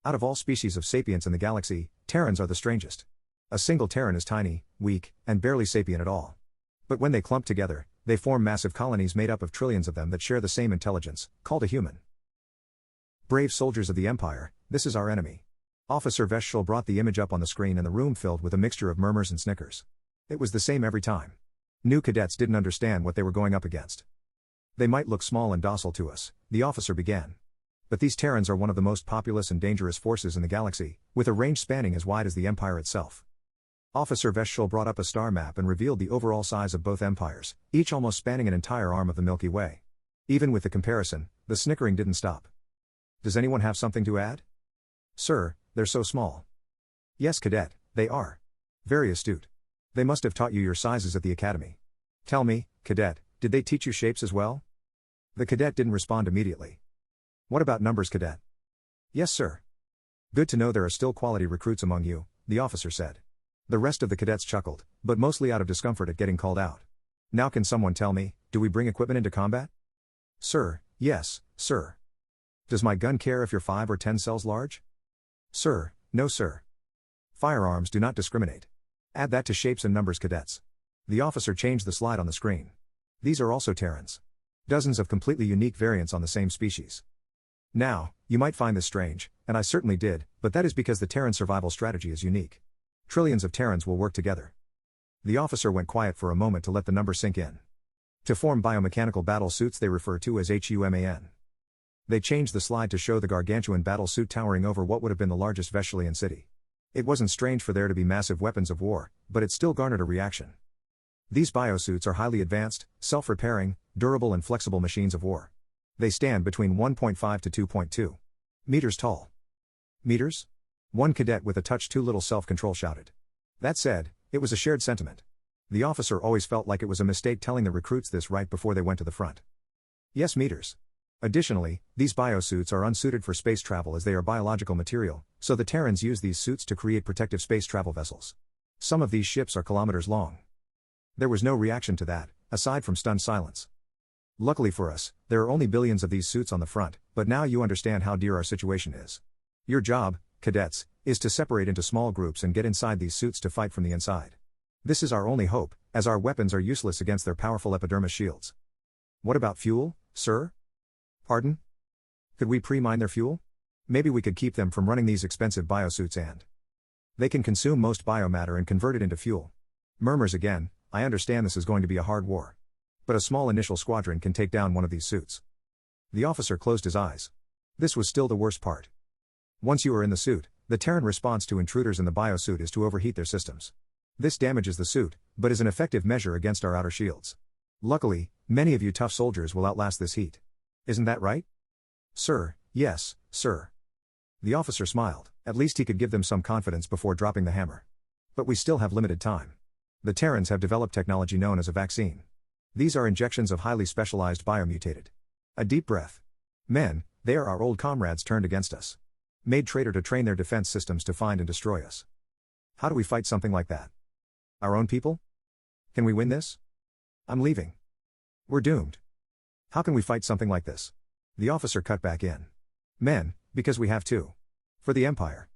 Out of all species of sapients in the galaxy, Terrans are the strangest. A single Terran is tiny, weak, and barely sapient at all. But when they clump together, they form massive colonies made up of trillions of them that share the same intelligence, called a human. Brave soldiers of the Empire, this is our enemy. Officer Veshchel brought the image up on the screen and the room filled with a mixture of murmurs and snickers. It was the same every time. New cadets didn't understand what they were going up against. They might look small and docile to us, the officer began. But these Terrans are one of the most populous and dangerous forces in the galaxy, with a range spanning as wide as the Empire itself. Officer Veshchel brought up a star map and revealed the overall size of both empires, each almost spanning an entire arm of the Milky Way. Even with the comparison, the snickering didn't stop. Does anyone have something to add? Sir, they're so small. Yes, cadet, they are. Very astute. They must have taught you your sizes at the academy. Tell me, cadet, did they teach you shapes as well? The cadet didn't respond immediately. What about numbers, cadet? Yes, sir. Good to know there are still quality recruits among you, the officer said. The rest of the cadets chuckled, but mostly out of discomfort at getting called out. Now can someone tell me, do we bring equipment into combat? Sir, yes, sir. Does my gun care if you're 5 or 10 cells large? Sir, no sir. Firearms do not discriminate. Add that to shapes and numbers, cadets. The officer changed the slide on the screen. These are also Terrans. Dozens of completely unique variants on the same species. Now, you might find this strange, and I certainly did, but that is because the Terran survival strategy is unique. Trillions of Terrans will work together. The officer went quiet for a moment to let the number sink in. To form biomechanical battle suits they refer to as HUMAN. They changed the slide to show the gargantuan battle suit towering over what would have been the largest Veshchelian city. It wasn't strange for there to be massive weapons of war, but it still garnered a reaction. These biosuits are highly advanced, self-repairing, durable and flexible machines of war. They stand between 1.5 to 2.2 meters tall. Meters? One cadet with a touch too little self-control shouted. That said, it was a shared sentiment. The officer always felt like it was a mistake telling the recruits this right before they went to the front. Yes, meters. Additionally, these biosuits are unsuited for space travel as they are biological material, so the Terrans use these suits to create protective space travel vessels. Some of these ships are kilometers long. There was no reaction to that, aside from stunned silence. Luckily for us, there are only billions of these suits on the front, but now you understand how dear our situation is. Your job, cadets, is to separate into small groups and get inside these suits to fight from the inside. This is our only hope, as our weapons are useless against their powerful epidermis shields. What about fuel, sir? Pardon? Could we pre-mine their fuel? Maybe we could keep them from running these expensive biosuits and they can consume most biomatter and convert it into fuel. Murmurs again, I understand this is going to be a hard war. But a small initial squadron can take down one of these suits. The officer closed his eyes. This was still the worst part. Once you are in the suit, the Terran response to intruders in the biosuit is to overheat their systems. This damages the suit, but is an effective measure against our outer shields. Luckily, many of you tough soldiers will outlast this heat. Isn't that right? Sir, yes, sir. The officer smiled, at least he could give them some confidence before dropping the hammer. But we still have limited time. The Terrans have developed technology known as a vaccine. These are injections of highly specialized biomutated. A deep breath. Men, they are our old comrades turned against us. Made traitor to train their defense systems to find and destroy us. How do we fight something like that? Our own people? Can we win this? I'm leaving. We're doomed. How can we fight something like this? The officer cut back in. Men, because we have to. For the Empire.